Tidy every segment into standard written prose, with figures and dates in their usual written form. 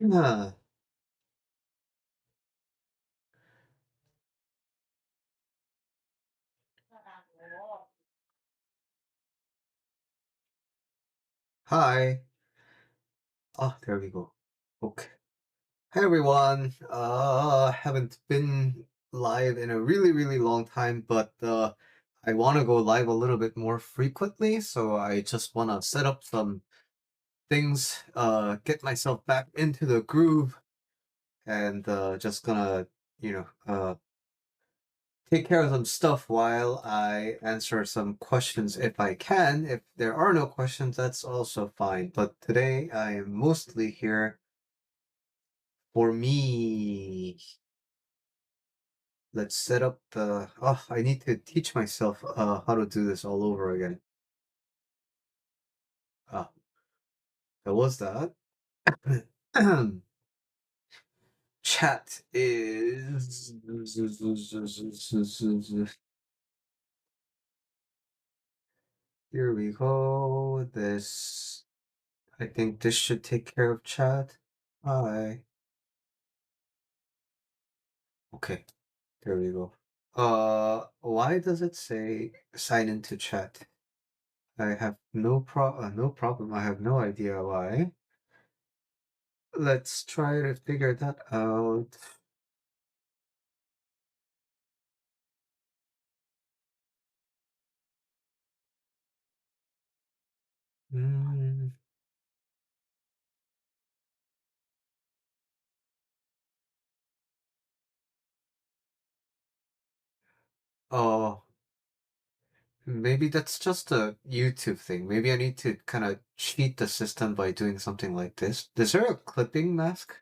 Yeah. Hi. Oh, there we go. Okay. Hey everyone. Haven't been live in a really, really long time, but I want to go live a little bit more frequently, so I just want to set up some things, get myself back into the groove, and just gonna, you know, take care of some stuff while I answer some questions if I can. If there are no questions, that's also fine. But today I am mostly here for me. Let's set up the. Oh, I need to teach myself how to do this all over again. Ah, that was that. Chat is. Here we go. This. I think this should take care of chat. Hi. Okay, there we go. Why does it say sign into chat? I have no problem. I have no idea why. Let's try to figure that out. Mm, oh, maybe that's just a YouTube thing. Maybe I need to kind of cheat the system by doing something like this. Is there a clipping mask?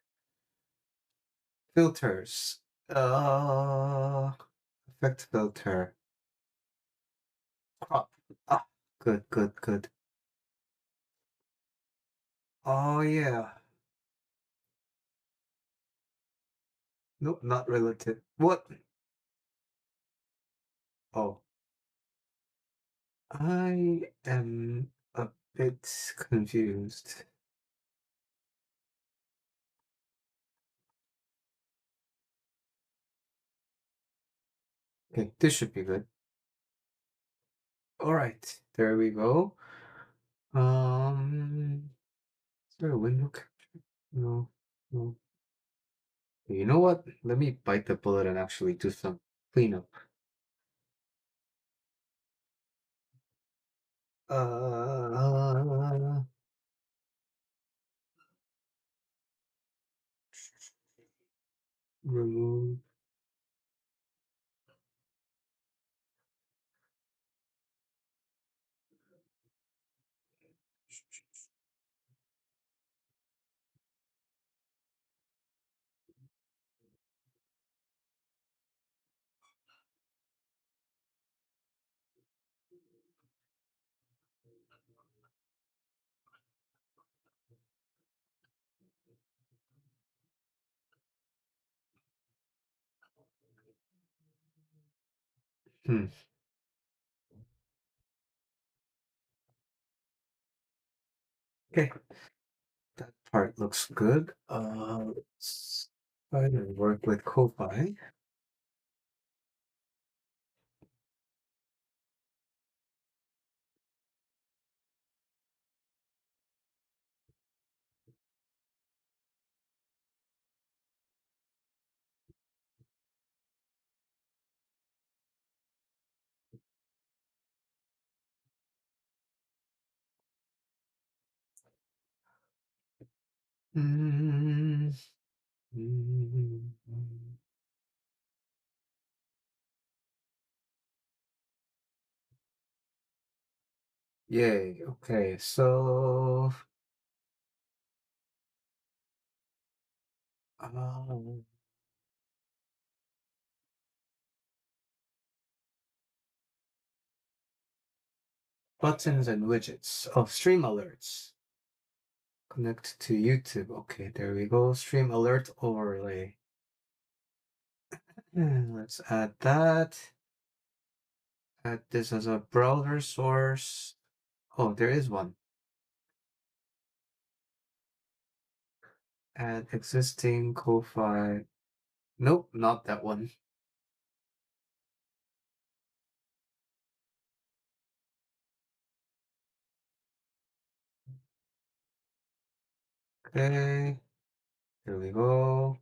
Filters. Effect filter. Crop. Ah, good, good, good. Oh yeah. Nope, not relative. What? Oh, I am a bit confused. Okay, this should be good. All right, there we go. Is there a window capture? No, no. You know what? Let me bite the bullet and actually do some cleanup. Uh, remove. Hmm. Okay, that part looks good. Let's try to work with Ko-Fi. Mm, mm, mm. Yay. Okay, so um, buttons and widgets. Oh, stream alerts. Connect to YouTube. Okay, there we go. Stream alert overlay. Let's add that. Add this as a browser source. Oh, there is one. Add existing Ko-Fi. Nope, not that one. Okay, here we go.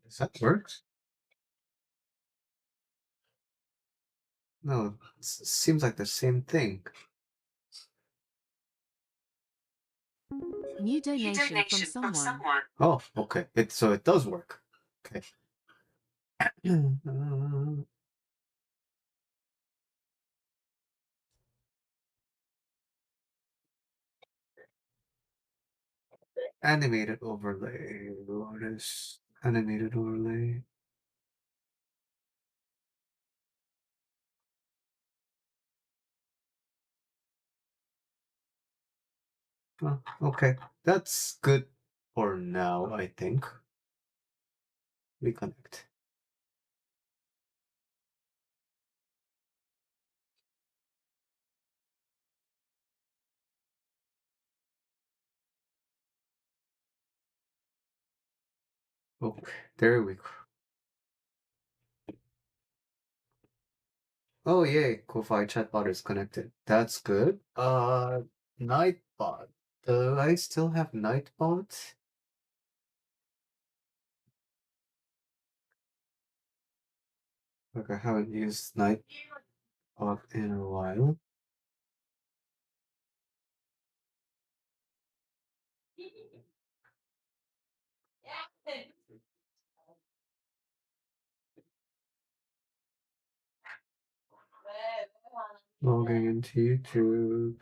Does that work? No, it seems like the same thing. New donation from someone. Oh, okay. So it does work. Okay. Animated overlay. What is animated overlay? Oh, okay. That's good for now, I think. Reconnect. Okay, there we go. Oh yay, Ko-Fi chatbot is connected. That's good. Nightbot. Do I still have Nightbot? Like I haven't used Nightbot in a while. Logging into YouTube.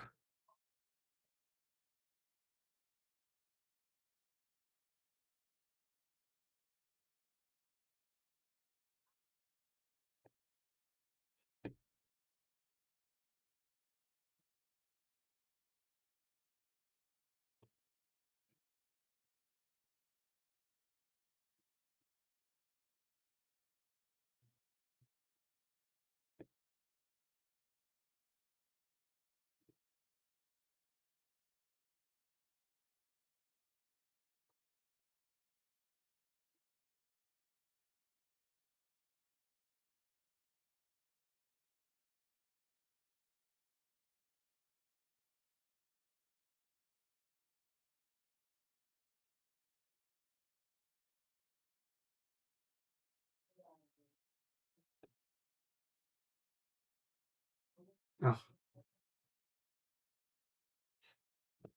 Oh,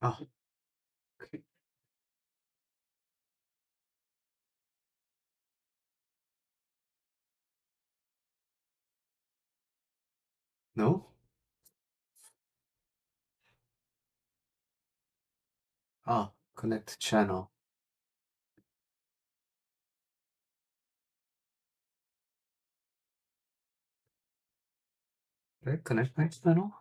oh, okay. No? Ah, connect channel. Did I connect my channel?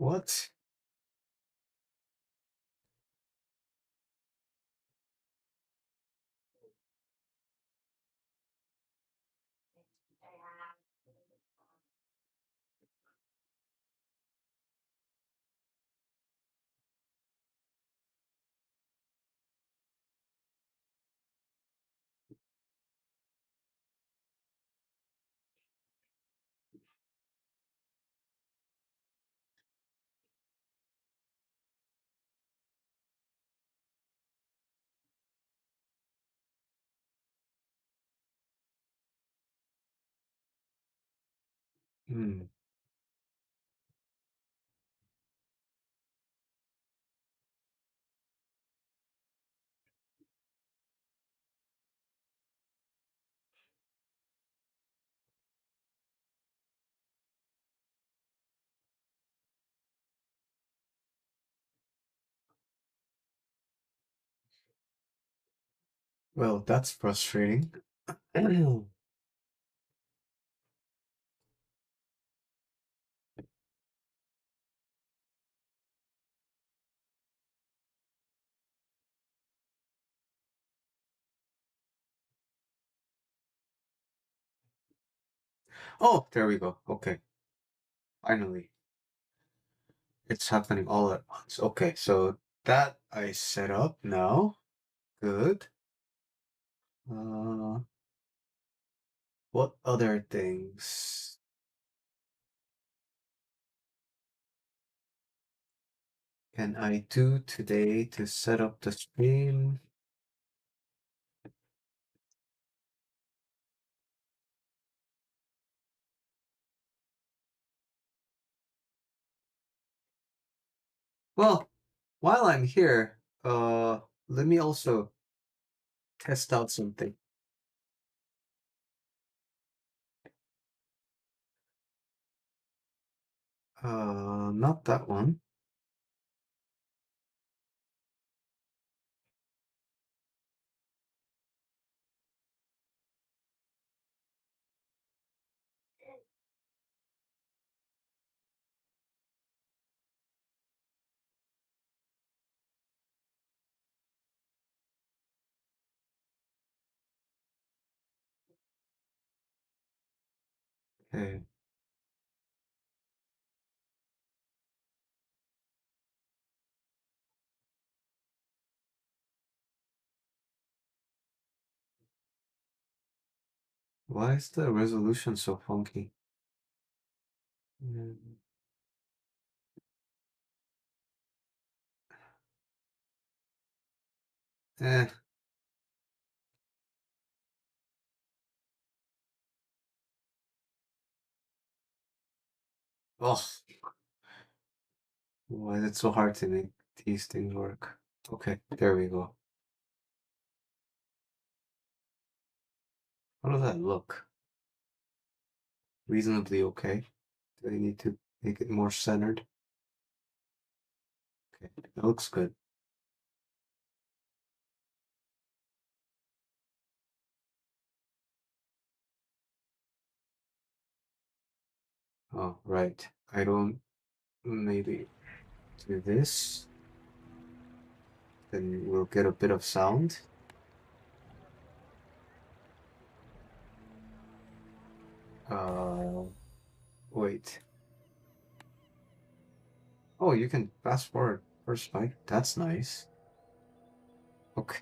What? Hmm. Well, that's frustrating. Oh, there we go. Okay, finally. It's happening all at once. Okay, so that I set up now. Good. Uh, what other things can I do today to set up the stream? Well, while I'm here, let me also test out something. Not that one. Okay. Why is the resolution so funky? Mm, Eh. Oh, why is it so hard to make these things work? Okay, there we go. How does that look? Reasonably okay. Do I need to make it more centered? Okay, that looks good. Oh, right. I don't maybe do this, then we'll get a bit of sound. Uh, wait. Oh, you can fast forward first mic. That's nice. Okay.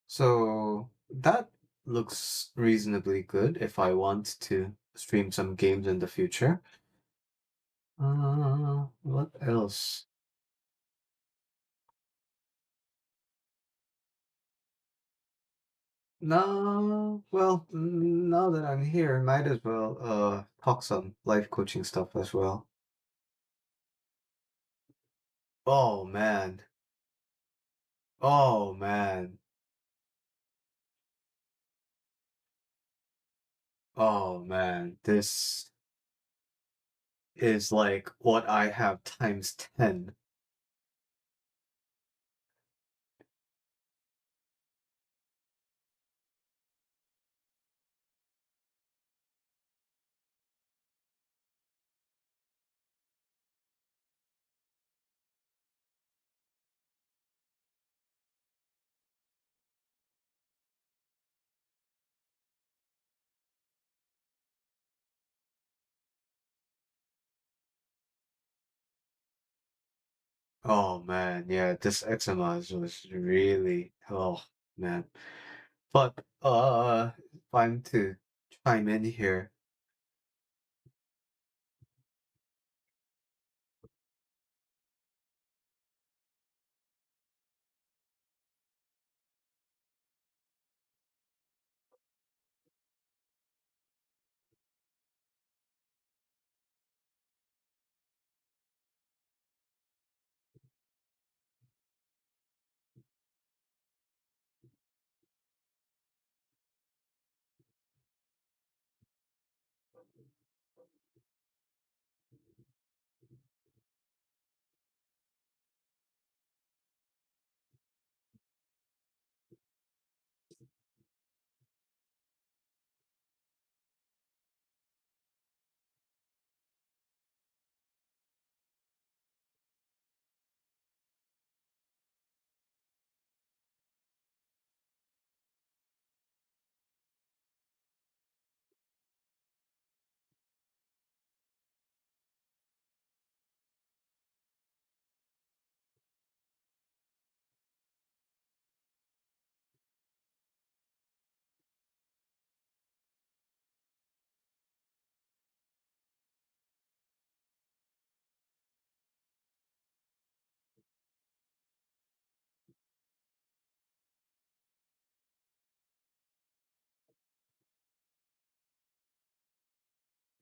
So that looks reasonably good if I want to stream some games in the future. What else? No, well, now that I'm here, might as well talk some life coaching stuff as well. Oh man. Oh man. Oh man. This is like what I have times 10. Oh man, yeah, this eczema was really, oh man. But if I'm to chime in here,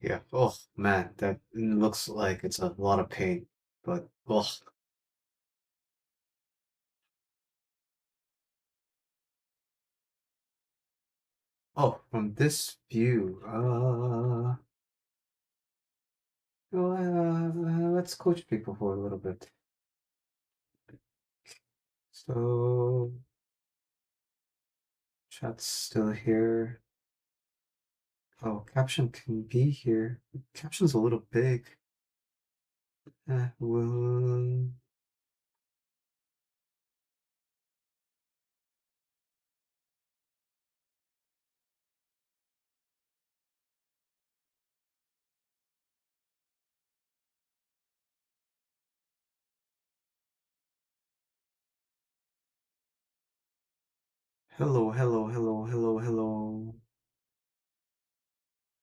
yeah. Oh man, that looks like it's a lot of pain. But oh, oh, from this view, let's coach people for a little bit. So chat's still here. Oh, caption can be here. Caption's a little big. Well, hello, hello, hello, hello, hello.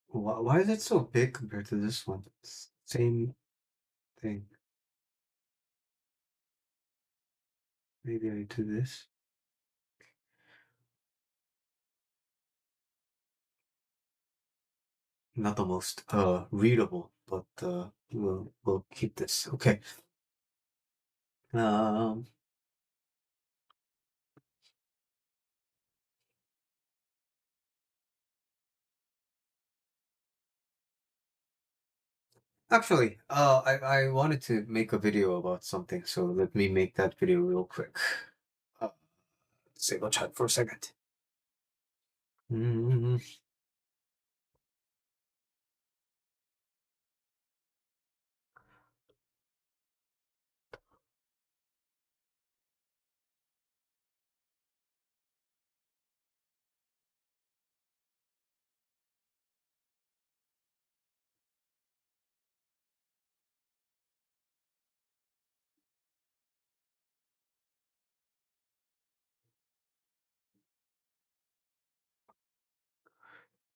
Why is it so big compared to this one? Same thing. Maybe I do this. Not the most readable, but we'll keep this. Okay. Um Actually, I wanted to make a video about something, so let me make that video real quick. Uh, Disable chat for a second. Mm,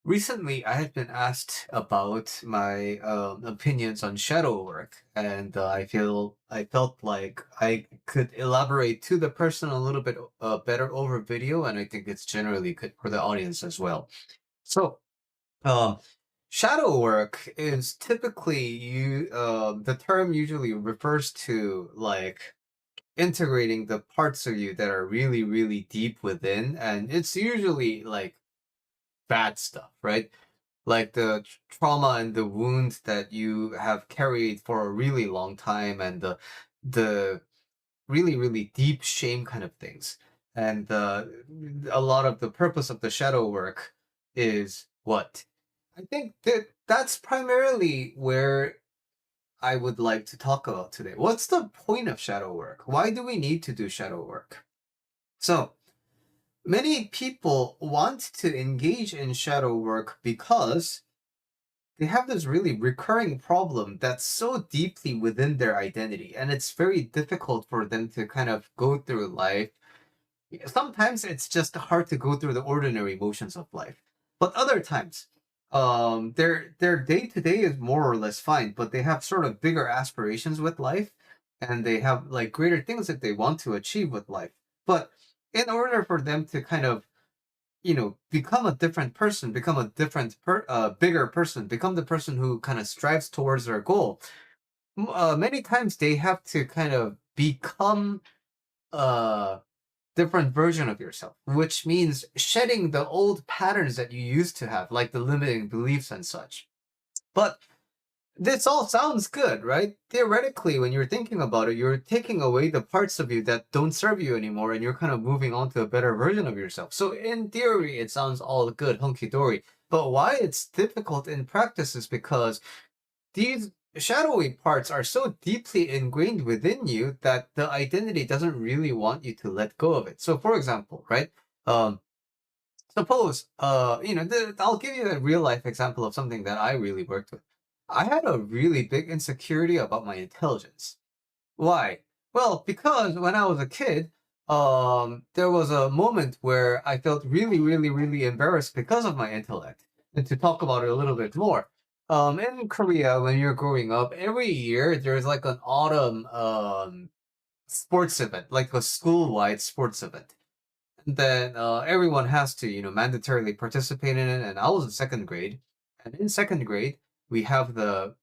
Recently, I had been asked about my opinions on shadow work, and I felt like I could elaborate to the person a little bit better over video, and I think it's generally good for the audience as well. So, um, shadow work is typically the term usually refers to like integrating the parts of you that are really, really deep within, and it's usually like bad stuff, right? Like the trauma and the wounds that you have carried for a really long time, and the really, really deep shame kind of things. And a lot of the purpose of the shadow work is what? I think that that's primarily where I would like to talk about today. What's the point of shadow work? Why do we need to do shadow work? So, many people want to engage in shadow work because they have this really recurring problem that's so deeply within their identity, and it's very difficult for them to kind of go through life. Sometimes it's just hard to go through the ordinary motions of life, but other times, their day to day is more or less fine, but they have sort of bigger aspirations with life, and they have like greater things that they want to achieve with life. But in order for them to kind of become a different person, become a bigger person, become the person who kind of strives towards their goal. Many times they have to kind of become a different version of yourself, which means shedding the old patterns that you used to have, like the limiting beliefs and such. But this all sounds good, right? Theoretically, when you're thinking about it, you're taking away the parts of you that don't serve you anymore, and you're kind of moving on to a better version of yourself. So, in theory, it sounds all good, hunky dory. But why it's difficult in practice is because these shadowy parts are so deeply ingrained within you that the identity doesn't really want you to let go of it. So, for example, right? Um, Suppose, I'll give you a real life example of something that I really worked with. I had a really big insecurity about my intelligence. Why? Well, because when I was a kid, there was a moment where I felt really, really, really embarrassed because of my intellect. And to talk about it a little bit more, in Korea, when you're growing up, every year there's like an autumn sports event, like a school-wide sports event. Then everyone has to, mandatorily participate in it. And I was in second grade, and in second grade we have the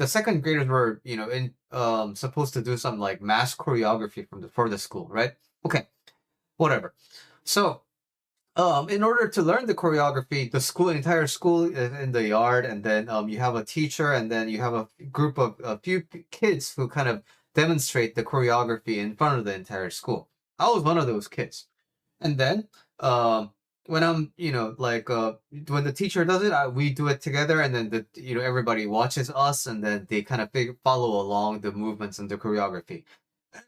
second graders were, in supposed to do some like mass choreography for the school, right? Okay, whatever. So in order to learn the choreography, the entire school is in the yard, and then you have a teacher, and then you have a group of a few kids who kind of demonstrate the choreography in front of the entire school. I was one of those kids. And then, when I'm, when the teacher does it, we do it together, and then everybody watches us, and then they kind of follow along the movements and the choreography.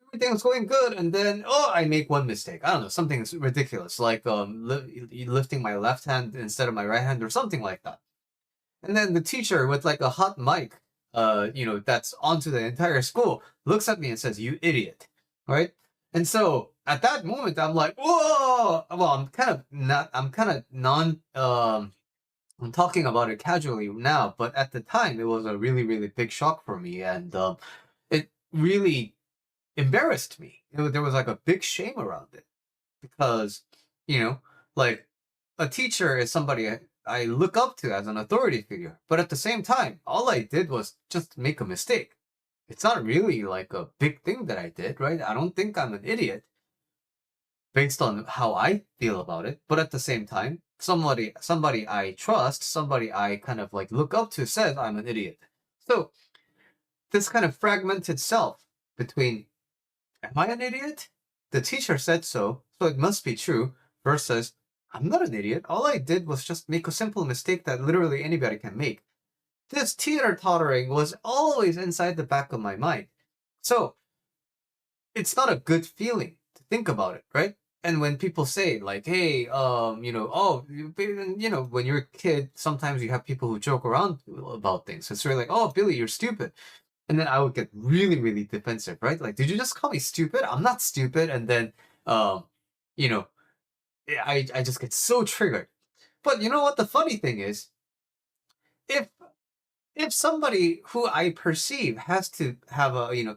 Everything's going good, and then I make one mistake. I don't know, something ridiculous, like lifting my left hand instead of my right hand, or something like that. And then the teacher with like a hot mic, that's onto the entire school, looks at me and says, "You idiot!" Right? And so at that moment, I'm like, "Whoa!" Well, I'm kind of not. I'm kind of non. I'm talking about it casually now, but at the time, it was a really, really big shock for me, and it really embarrassed me. There was like a big shame around it because, you know, like a teacher is somebody I look up to as an authority figure. But at the same time, all I did was just make a mistake. It's not really like a big thing that I did, right? I don't think I'm an idiot based on how I feel about it. But at the same time, somebody I trust, somebody I kind of like look up to says I'm an idiot. So this kind of fragmented self between am I an idiot? The teacher said so, so it must be true. Versus, I'm not an idiot. All I did was just make a simple mistake that literally anybody can make. This teeter tottering was always inside the back of my mind. So it's not a good feeling to think about it, right? And when people say like, "Hey, when you're a kid, sometimes you have people who joke around about things. It's really like, oh, Billy, you're stupid." And then I would get really, really defensive, right? Like, did you just call me stupid? I'm not stupid. And then, um, you know, I just get so triggered. But you know what? The funny thing is, if if somebody who I perceive has to have a,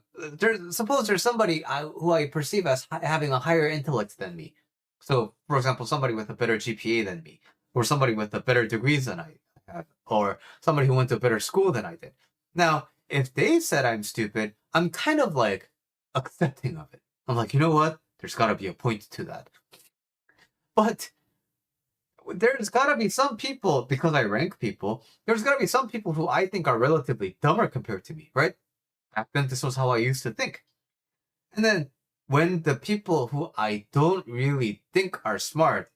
suppose there's somebody who I perceive as having a higher intellect than me. So, for example, somebody with a better GPA than me, or somebody with a better degrees than I have, or somebody who went to a better school than I did. Now, if they said I'm stupid, I'm kind of like accepting of it. I'm like, you know what? There's got to be a point to that. But there's got to be some people, because I rank people, there's got to be some people who I think are relatively dumber compared to me, right? Back then, this was how I used to think. And then when the people who I don't really think are smart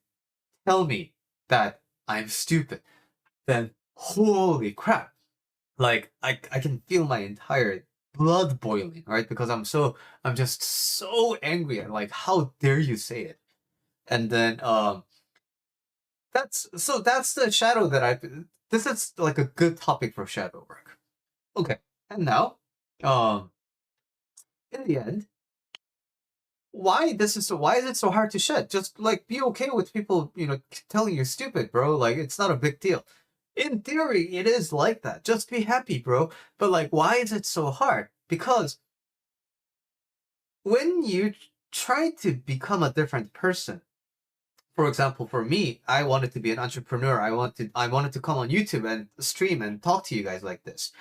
tell me that I'm stupid, then holy crap. Like I can feel my entire blood boiling, right? Because I'm just so angry at like how dare you say it. And then that's the shadow that I've this is like a good topic for shadow work. Okay. And now, um, in the end, why is it so hard to shed? Just like be okay with people, telling you stupid, bro. Like it's not a big deal. In theory, it is like that. Just be happy, bro. But like, why is it so hard? Because when you try to become a different person, for example, for me, I wanted to be an entrepreneur. I wanted to come on YouTube and stream and talk to you guys like this.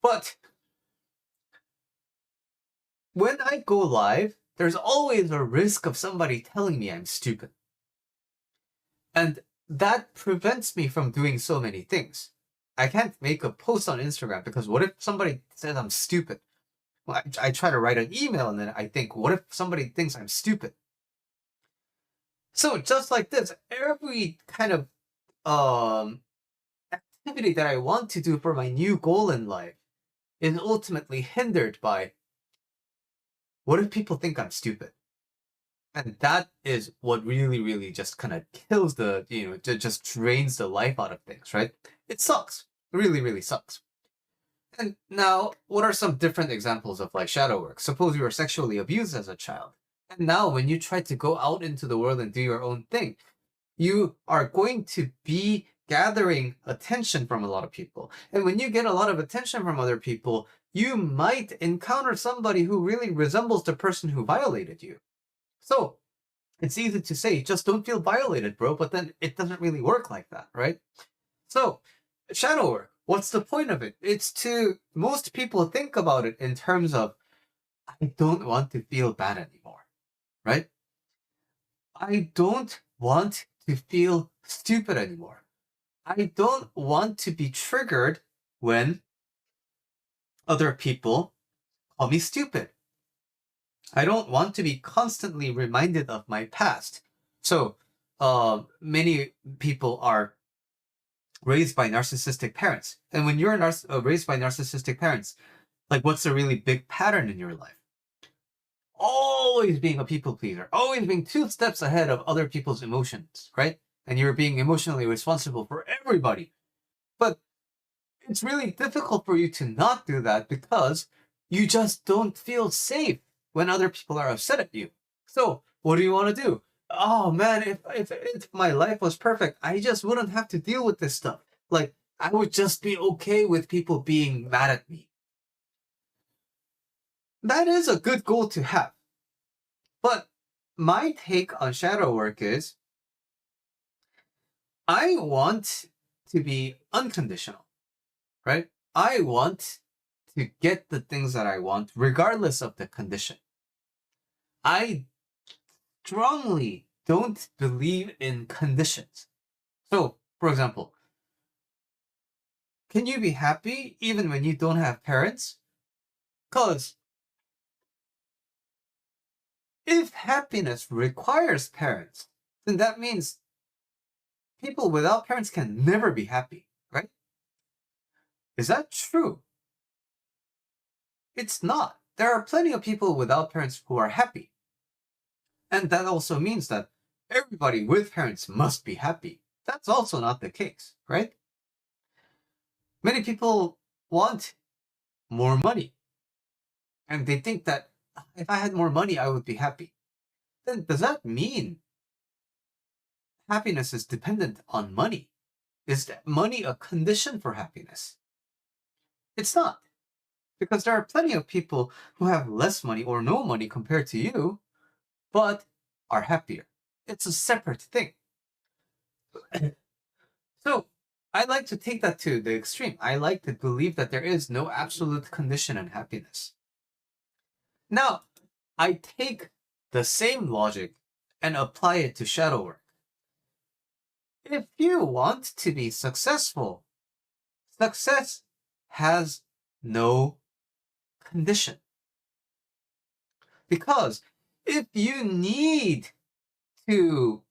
But when I go live, there's always a risk of somebody telling me I'm stupid. And that prevents me from doing so many things. I can't make a post on Instagram because what if somebody says I'm stupid? Well, I try to write an email and then I think, what if somebody thinks I'm stupid? So just like this, every kind of um, activity that I want to do for my new goal in life is ultimately hindered by what if people think I'm stupid? And that is what really, really just kind of kills just drains the life out of things, right? It sucks. It really, really sucks. And now, what are some different examples of like shadow work? Suppose you were sexually abused as a child. And now, when you try to go out into the world and do your own thing, you are going to be gathering attention from a lot of people. And when you get a lot of attention from other people, you might encounter somebody who really resembles the person who violated you. So it's easy to say, just don't feel violated, bro, but then it doesn't really work like that, right? So, shadow work, what's the point of it? It's to, most people think about it in terms of, I don't want to feel bad anymore, right? I don't want to feel stupid anymore. I don't want to be triggered when other people call me stupid. I don't want to be constantly reminded of my past. So, many people are raised by narcissistic parents. And when you're raised by narcissistic parents, like what's a really big pattern in your life? Always being a people pleaser, always being two steps ahead of other people's emotions, right? And you're being emotionally responsible for everybody. But it's really difficult for you to not do that because you just don't feel safe when other people are upset at you. So what do you want to do? Oh man, if my life was perfect, I just wouldn't have to deal with this stuff. Like I would just be okay with people being mad at me. That is a good goal to have. But my take on shadow work is I want to be unconditional, right? I want to get the things that I want regardless of the condition. I strongly don't believe in conditions. So, for example, can you be happy even when you don't have parents? Because if happiness requires parents, then that means people without parents can never be happy, right? Is that true? It's not. There are plenty of people without parents who are happy. And that also means that everybody with parents must be happy. That's also not the case, right? Many people want more money and they think that if I had more money, I would be happy. Then does that mean happiness is dependent on money? Is money a condition for happiness? It's not, because there are plenty of people who have less money or no money compared to you, but are happier. It's a separate thing. So I like to take that to the extreme. I like to believe that there is no absolute condition in happiness. Now, I take the same logic and apply it to shadow work. If you want to be successful, success has no condition. Because if you need to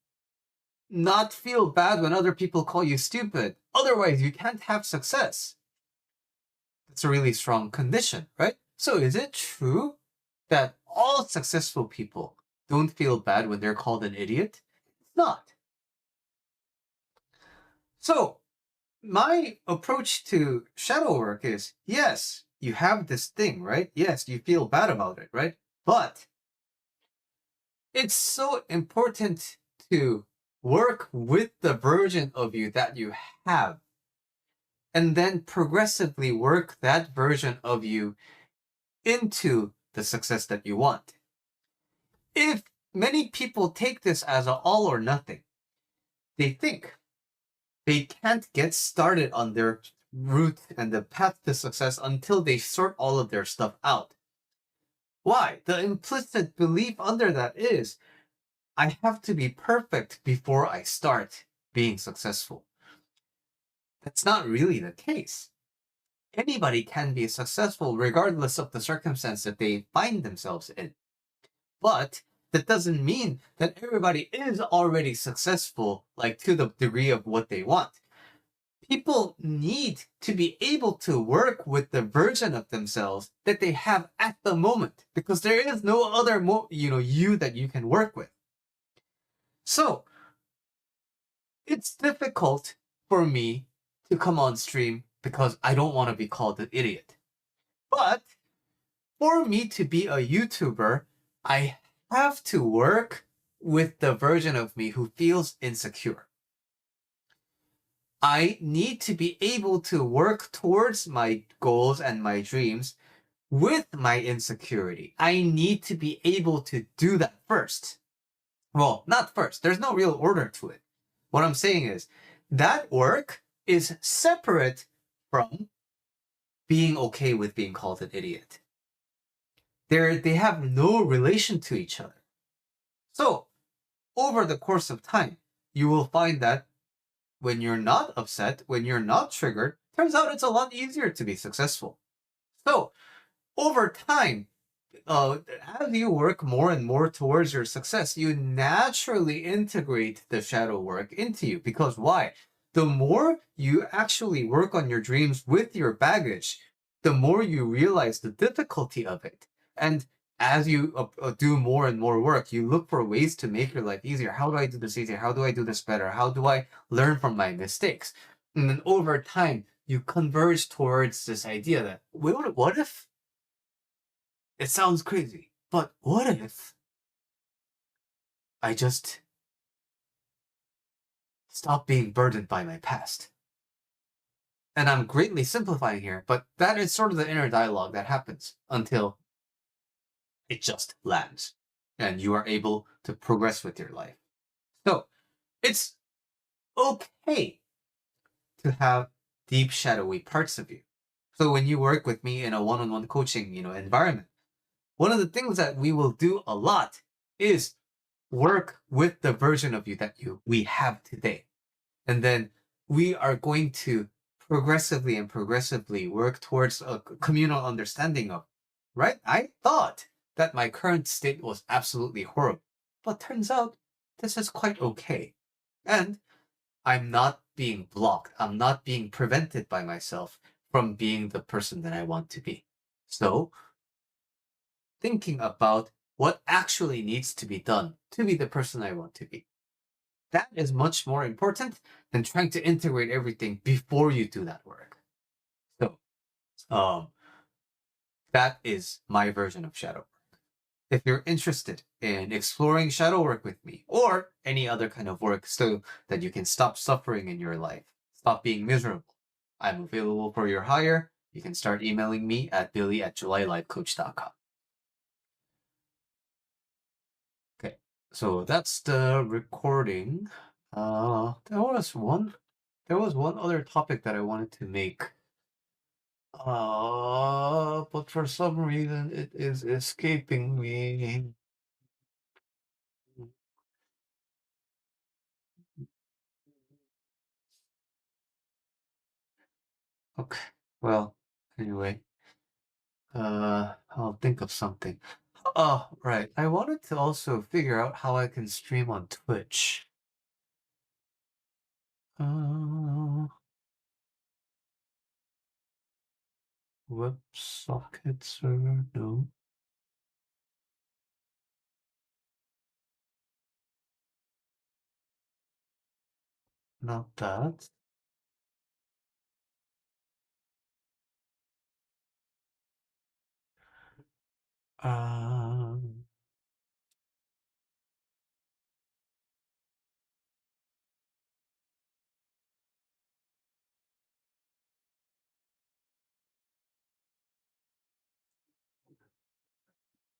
not feel bad when other people call you stupid, otherwise you can't have success. That's a really strong condition, right? So is it true that all successful people don't feel bad when they're called an idiot? It's not. So, my approach to shadow work is yes, you have this thing, right? Yes, you feel bad about it, right? But it's so important to work with the version of you that you have and then progressively work that version of you into the success that you want. If many people take this as a all or nothing, they think they can't get started on their route and the path to success until they sort all of their stuff out. Why? The implicit belief under that is I have to be perfect before I start being successful. That's not really the case. Anybody can be successful regardless of the circumstance that they find themselves in. But that doesn't mean that everybody is already successful, like to the degree of what they want. People need to be able to work with the version of themselves that they have at the moment because there is no other you that you can work with. So it's difficult for me to come on stream because I don't want to be called an idiot. But for me to be a YouTuber, I have to work with the version of me who feels insecure. I need to be able to work towards my goals and my dreams with my insecurity. I need to be able to do that first. Well, not first. There's no real order to it. What I'm saying is that work is separate from being okay with being called an idiot. They have no relation to each other. So, over the course of time, you will find that when you're not upset, when you're not triggered, turns out it's a lot easier to be successful. So, over time, as you work more and more towards your success, you naturally integrate the shadow work into you. Because why? The more you actually work on your dreams with your baggage, the more you realize the difficulty of it. And as you do more and more work, you look for ways to make your life easier. How do I do this easier? How do I do this better? How do I learn from my mistakes? And then over time, you converge towards this idea that, what if it sounds crazy, but what if I just stop being burdened by my past? And I'm greatly simplifying here, but that is sort of the inner dialogue that happens until it just lands and you are able to progress with your life. So it's okay to have deep, shadowy parts of you. So when you work with me in a one-on-one coaching, environment, one of the things that we will do a lot is work with the version of you that we have today. And then we are going to progressively work towards a communal understanding of, right? I thought that my current state was absolutely horrible, but turns out this is quite okay. And I'm not being blocked. I'm not being prevented by myself from being the person that I want to be. So thinking about what actually needs to be done to be the person I want to be. That is much more important than trying to integrate everything before you do that work. So, um, that is my version of shadow work. If you're interested in exploring shadow work with me or any other kind of work so that you can stop suffering in your life, stop being miserable, I'm available for your hire. You can start emailing me at billy@julylifecoach.com. Okay, so that's the recording. There was one other topic that I wanted to make. But for some reason it is escaping me. Okay, well, anyway, I'll think of something. Oh, right. I wanted to also figure out how I can stream on Twitch. Uh, WebSocket server, no, not that. Um,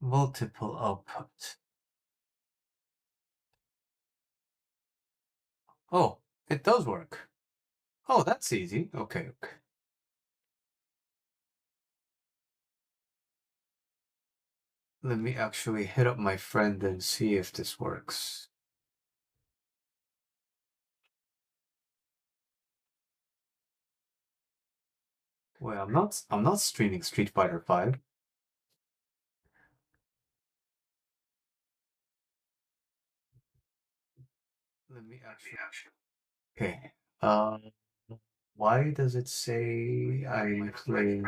multiple output. Oh, it does work. Oh, that's easy. Okay, okay. Let me actually hit up my friend and see if this works. Wait, I'm not streaming Street Fighter 5. Let me actually. Okay. Why does it say I'm playing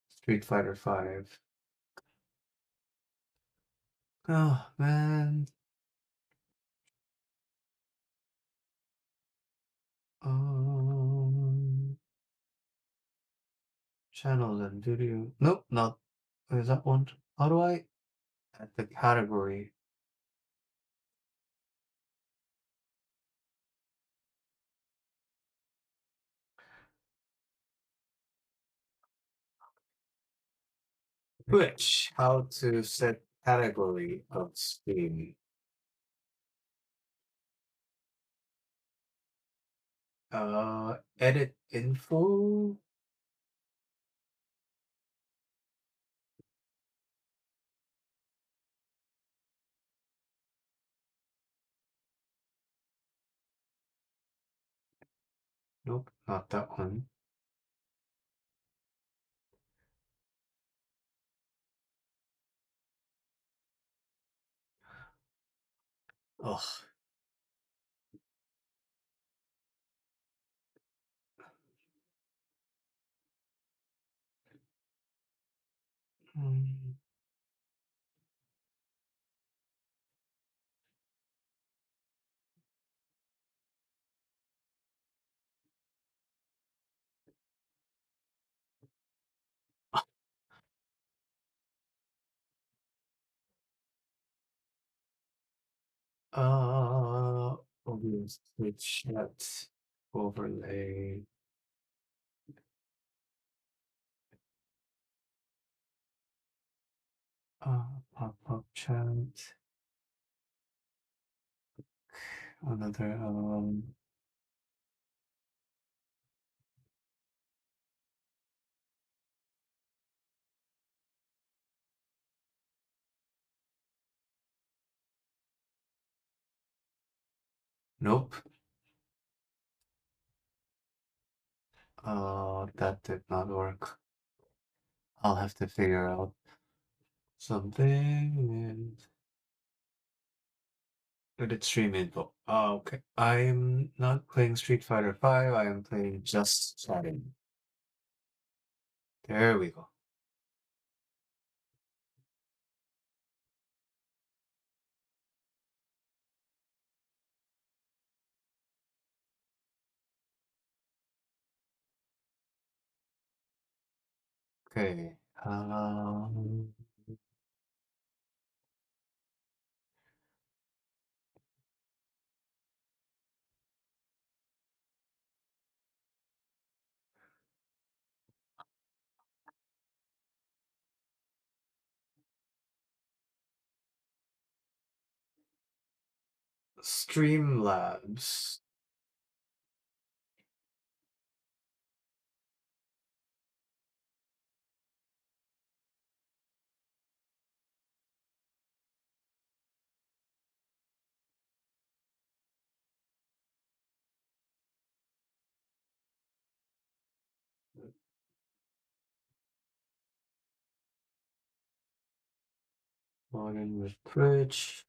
Street Fighter 5? Oh man. Um, channels and video. Nope, not. Is that one? How do I add the category? Which? How to set category of stream? Edit info. Nope, not that one. Ugh. Hmm. Obvious switch chat overlay. Pop-up chat. Another nope. That did not work. I'll have to figure out something. Edit stream info. Okay. I'm not playing Street Fighter 5. I am playing Just Chatting. There we go. Okay. Streamlabs. Login with Twitch.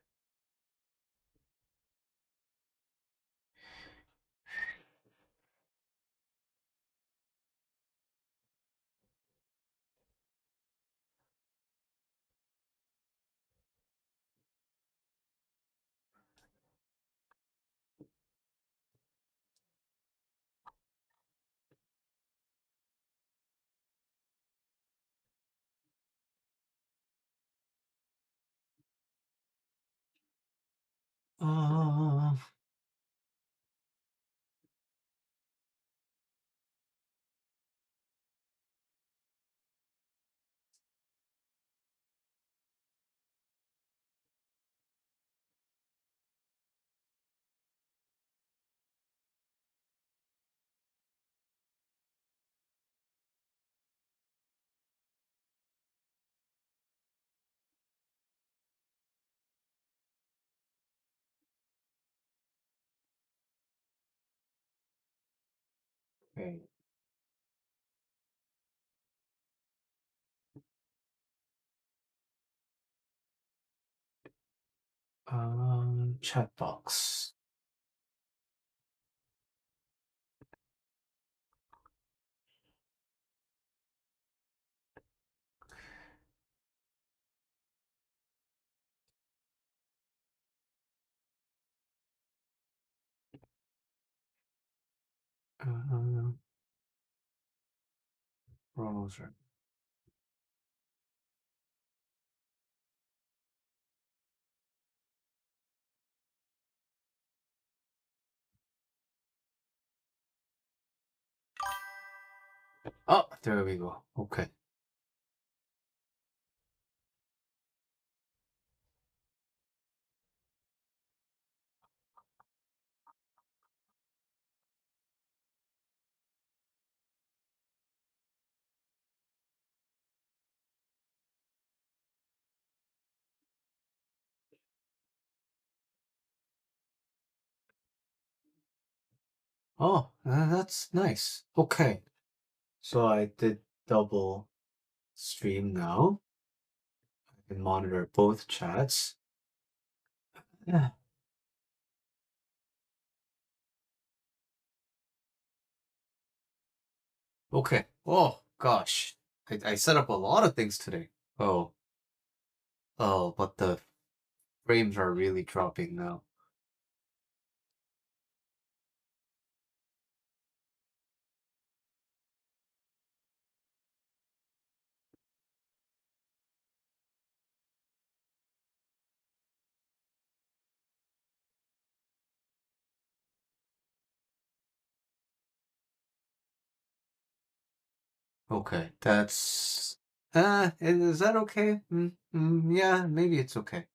Uh, okay. Chat box. Uh, browser. Oh, there we go. Okay. Oh, that's nice. Okay. So I did double stream now. I can monitor both chats. Yeah. Okay. Oh, gosh. I set up a lot of things today. Oh, but the frames are really dropping now. Okay, that's is that okay? Yeah, maybe it's okay.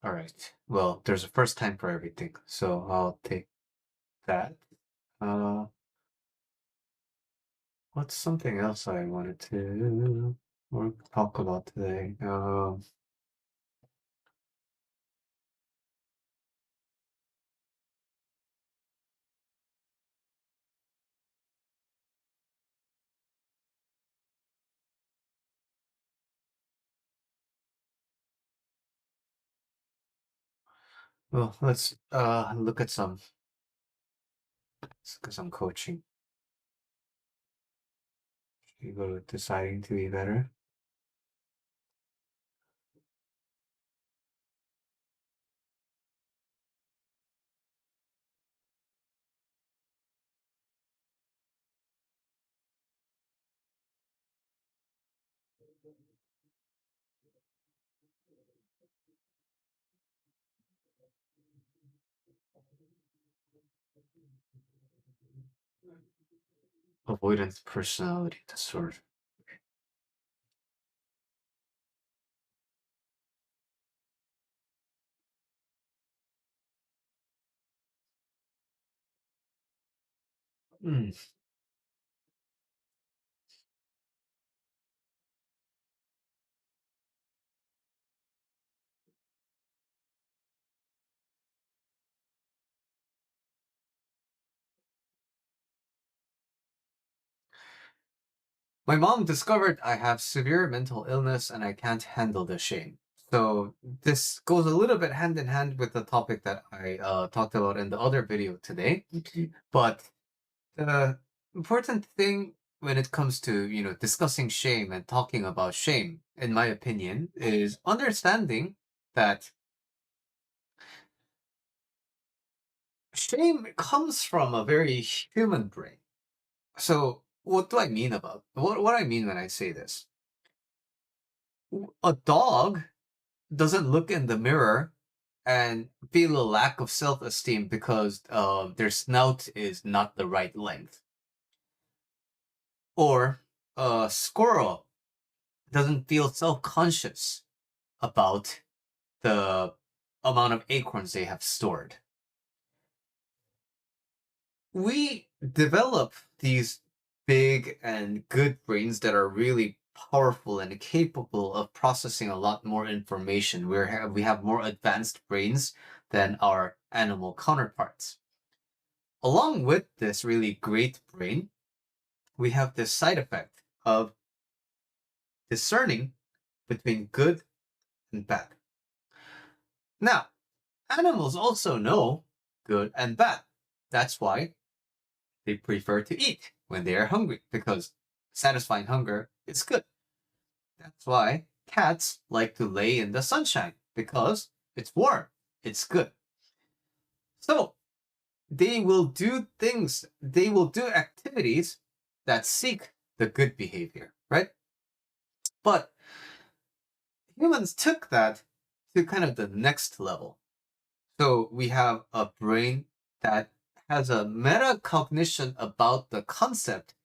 All right. Well, there's a first time for everything, so I'll take that. Uh, what's something else I wanted to or talk about today? Well, let's look at some coaching. You go to deciding to be better. Avoidant personality disorder. Hmm. My mom discovered I have severe mental illness and I can't handle the shame. So this goes a little bit hand in hand with the topic that I talked about in the other video today. But the important thing when it comes to discussing shame and talking about shame, in my opinion, is understanding that Shame comes from a very human brain. So, what do I mean about what I mean when I say this? A dog doesn't look in the mirror and feel a lack of self-esteem because their snout is not the right length. Or a squirrel doesn't feel self-conscious about the amount of acorns they have stored. We develop these big and good brains that are really powerful and capable of processing a lot more information. We have more advanced brains than our animal counterparts. Along with this really great brain, we have this side effect of discerning between good and bad. Now, animals also know good and bad. That's why they prefer to eat when they are hungry, because satisfying hunger is good. That's why cats like to lay in the sunshine, because it's warm, it's good. So they will do activities that seek the good behavior, right? But humans took that to kind of the next level. So we have a brain that has a metacognition about the concept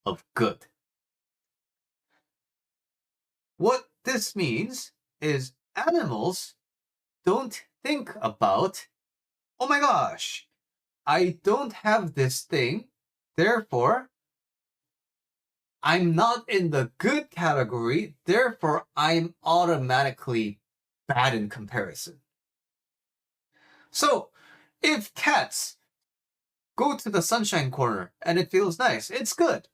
of good. What this means is animals don't think about, oh my gosh, I don't have this thing, therefore I'm not in the good category, therefore I'm automatically bad in comparison. So if cats go to the sunshine corner and it feels nice, it's good.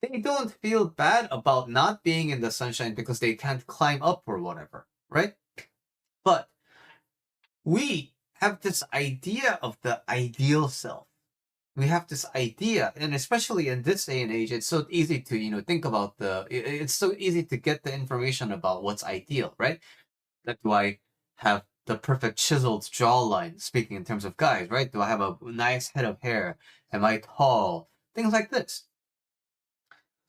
They don't feel bad about not being in the sunshine because they can't climb up or whatever, right? But we have this idea of the ideal self. We have this idea, and especially in this day and age, it's so easy to think about it's so easy to get the information about what's ideal, right? Like, do I have the perfect chiseled jawline, speaking in terms of guys, right? Do I have a nice head of hair? Am I tall? Things like this.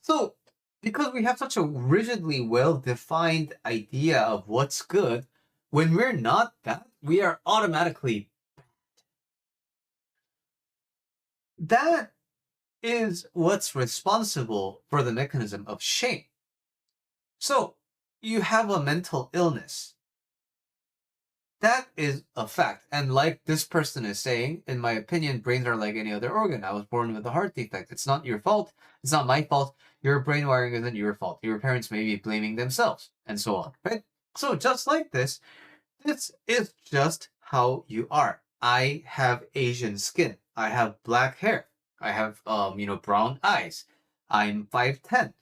So, because we have such a rigidly well-defined idea of what's good, when we're not that, we are automatically that is what's responsible for the mechanism of shame. So, you have a mental illness. That is a fact. And like this person is saying, in my opinion, brains are like any other organ. I was born with a heart defect. It's not your fault. It's not my fault. Your brain wiring isn't your fault. Your parents may be blaming themselves, and so on, right? So just like this is just how you are. I have Asian skin. I have black hair. I have brown eyes. I'm 5'10".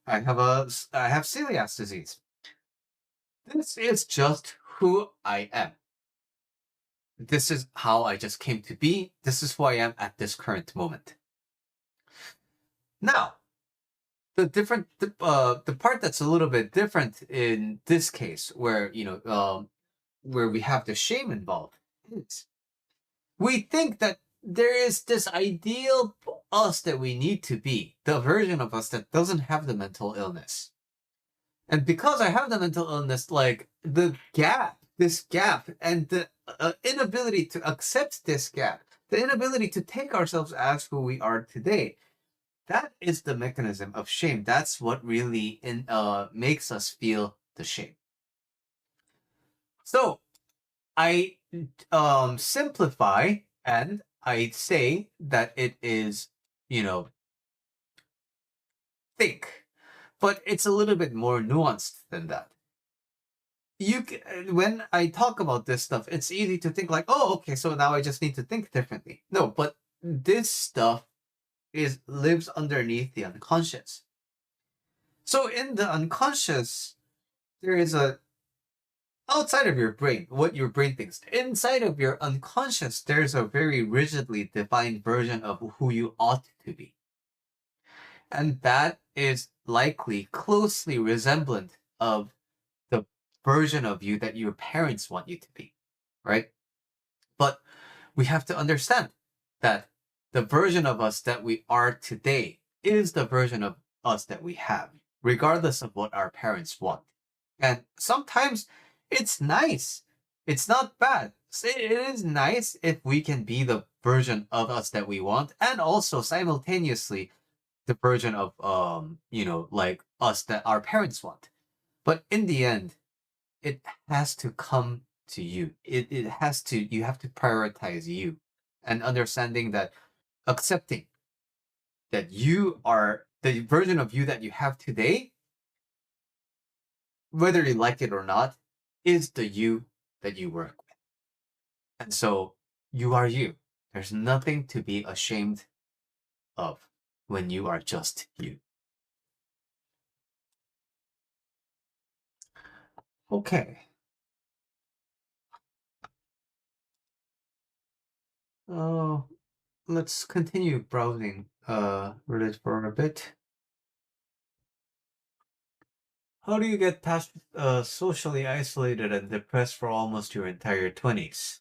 I have celiac disease. This is just who I am. This is how I just came to be. This is who I am at this current moment. Now, the part that's a little bit different in this case, where where we have the shame involved, is we think that there is this ideal us that we need to be, the version of us that doesn't have the mental illness. And because I have the mental illness, like this gap, and the inability to accept this gap, the inability to take ourselves as who we are today, that is the mechanism of shame. That's what really makes us feel the shame. So I simplify and I say that it is, think, but it's a little bit more nuanced than that. When I talk about this stuff, it's easy to think like, oh, okay, so now I just need to think differently. No, but this stuff is lives underneath the unconscious. So in the unconscious, there is a outside of your brain, what your brain thinks. Inside of your unconscious, there's a very rigidly defined version of who you ought to be. And that is likely closely resemblant of the version of you that your parents want you to be, right? But we have to understand that the version of us that we are today is the version of us that we have, regardless of what our parents want. And sometimes it's nice. It's not bad. It is nice if we can be the version of us that we want, and also simultaneously the version of like us that our parents want. But in the end, it has to come to you. It has to, you have to prioritize you, and understanding that, accepting that you are the version of you that you have today, whether you like it or not, is the you that you work with. And so you are you. There's nothing to be ashamed of when you are just you. Okay. Uh, let's continue browsing Reddit for a bit. How do you get past socially isolated and depressed for almost your entire 20s?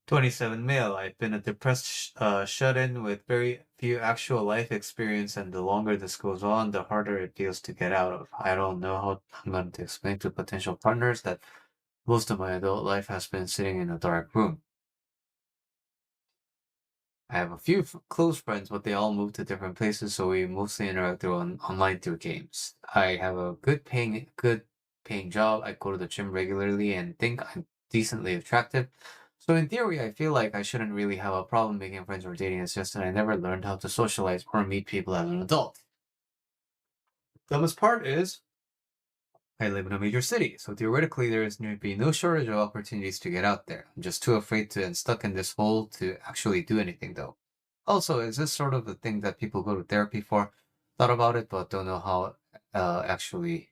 27 male. I've been a depressed shut-in with very few actual life experience, and the longer this goes on, the harder it feels to get out of. I don't know how I'm going to explain to potential partners that most of my adult life has been sitting in a dark room. I have a few close friends, but they all moved to different places, so we mostly interact online through games. I have a good paying job. I go to the gym regularly and think I'm decently attractive. So in theory, I feel like I shouldn't really have a problem making friends or dating. It's just that I never learned how to socialize or meet people as an adult. Dumbest part is I live in a major city, so theoretically there is going to be no shortage of opportunities to get out there. I'm just too afraid to and stuck in this hole to actually do anything though. Also, is this sort of the thing that people go to therapy for? Thought about it, but don't know how actually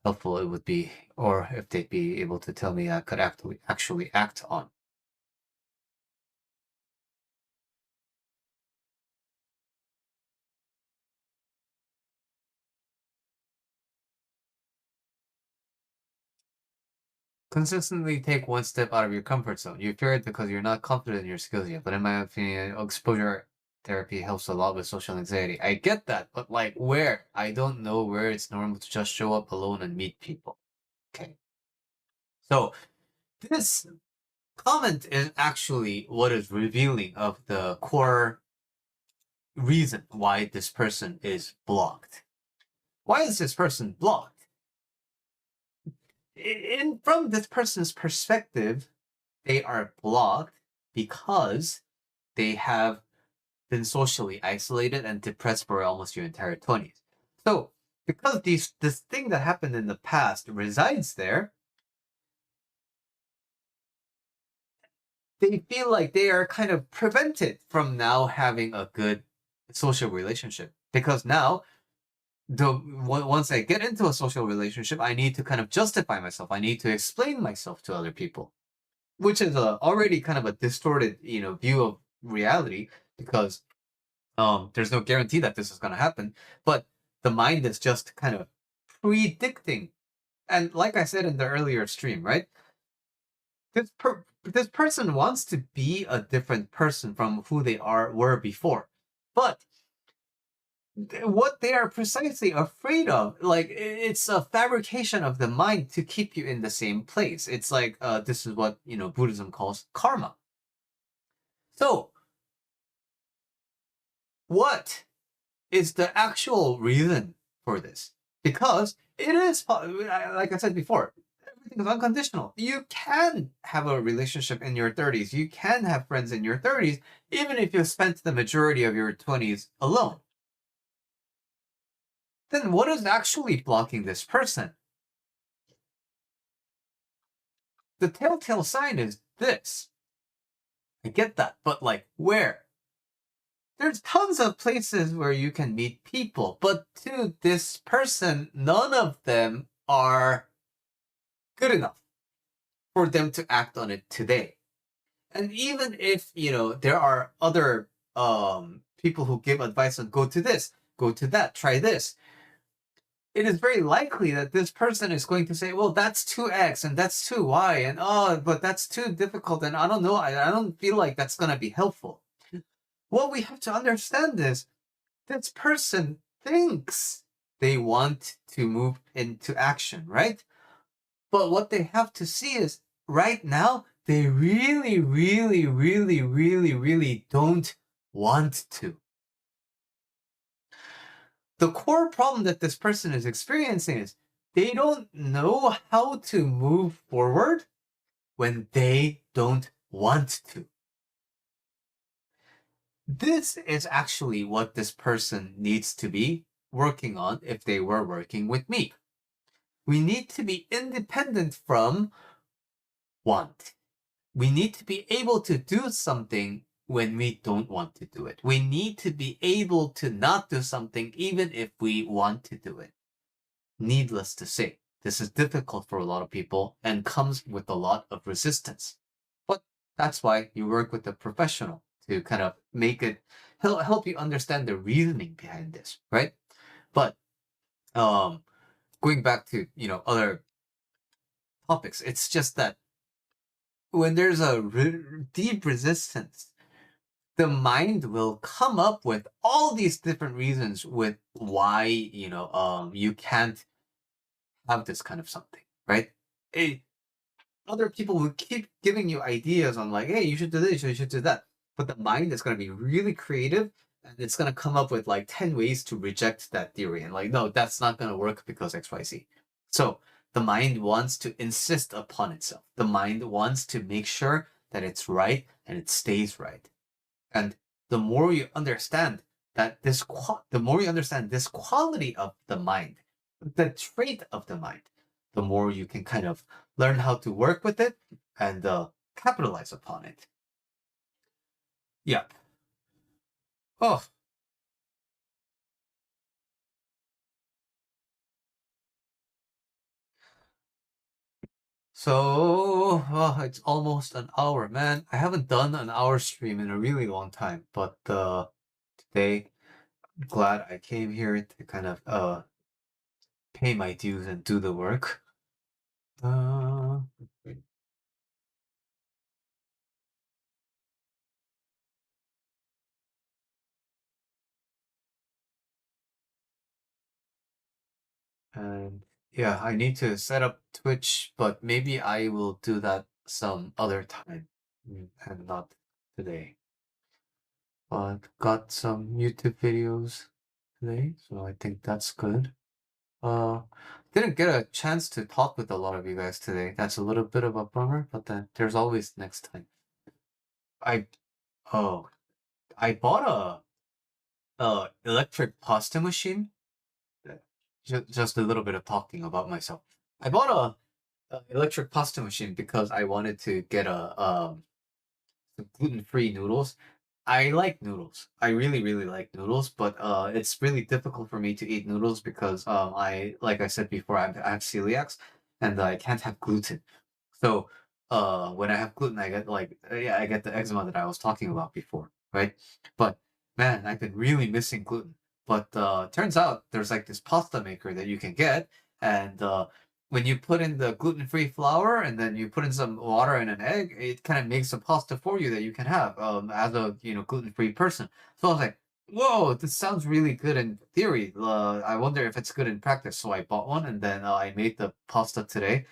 helpful it would be, or if they'd be able to tell me I could actually act on. Consistently take one step out of your comfort zone. You fear it because you're not confident in your skills yet, but in my opinion, exposure therapy helps a lot with social anxiety. I get that, but like where? I don't know where it's normal to just show up alone and meet people. Okay. So this comment is actually what is revealing of the core reason why this person is blocked. Why is this person blocked? From this person's perspective, they are blocked because they have been socially isolated and depressed for almost your entire 20s. So, because this thing that happened in the past resides there, they feel like they are kind of prevented from now having a good social relationship. Because now, once I get into a social relationship, I need to kind of justify myself. I need to explain myself to other people, which is already kind of a distorted, view of reality, because there's no guarantee that this is going to happen, but the mind is just kind of predicting. And like I said in the earlier stream, right? This person wants to be a different person from who they were before, but what they are precisely afraid of, like it's a fabrication of the mind to keep you in the same place. It's like this is what Buddhism calls karma. So what is the actual reason for this? Because it is, like I said before, everything is unconditional. You can have a relationship in your 30s. You can have friends in your 30s, even if you spent the majority of your 20s alone. Then what is actually blocking this person? The telltale sign is this. I get that, but like where? There's tons of places where you can meet people, but to this person, none of them are good enough for them to act on it today. And even if, there are other people who give advice on go to this, go to that, try this, it is very likely that this person is going to say, well, that's 2x and that's 2y, and oh, but that's too difficult, and I don't know, I don't feel like that's going to be helpful. What we have to understand is this person thinks they want to move into action, right? But what they have to see is right now, they really, really, really, really, really don't want to. The core problem that this person is experiencing is they don't know how to move forward when they don't want to. This is actually what this person needs to be working on if they were working with me. We need to be independent from want. We need to be able to do something when we don't want to do it. We need to be able to not do something even if we want to do it. Needless to say, this is difficult for a lot of people and comes with a lot of resistance. But that's why you work with a professional to kind of make it help you understand the reasoning behind this, right? But going back to other topics, it's just that when there's a deep resistance, the mind will come up with all these different reasons with why you can't have this kind of something, right? Eh, Other people will keep giving you ideas on like, hey, you should do this, you should do that. But the mind is going to be really creative and it's going to come up with like 10 ways to reject that theory. And like, no, that's not going to work because XYZ. So the mind wants to insist upon itself. The mind wants to make sure that it's right and it stays right. And the more you understand the more you understand this quality of the mind, the trait of the mind, the more you can kind of learn how to work with it and capitalize upon it. Yeah. Oh, so it's almost an hour, man. I haven't done an hour stream in a really long time, but today I'm glad I came here to kind of pay my dues and do the work. Uh, And yeah, I need to set up Twitch, but maybe I will do that some other time and not today. But got some YouTube videos today, so I think that's good. Uh, didn't get a chance to talk with a lot of you guys today. That's a little bit of a bummer, but then there's always next time. I oh, I bought a electric pasta machine. Just a little bit of talking about myself. I bought a electric pasta machine because I wanted to get some gluten-free noodles. I like noodles. I really, really like noodles, but it's really difficult for me to eat noodles because like I said before, I have celiacs and I can't have gluten. So when I have gluten, I get like yeah, I get the eczema that I was talking about before, right? But man, I've been really missing gluten. But turns out there's like this pasta maker that you can get, and when you put in the gluten-free flour and then you put in some water and an egg, it kind of makes a pasta for you that you can have as a gluten-free person. So I was like, whoa, this sounds really good in theory. I wonder if it's good in practice. So I bought one and then I made the pasta today.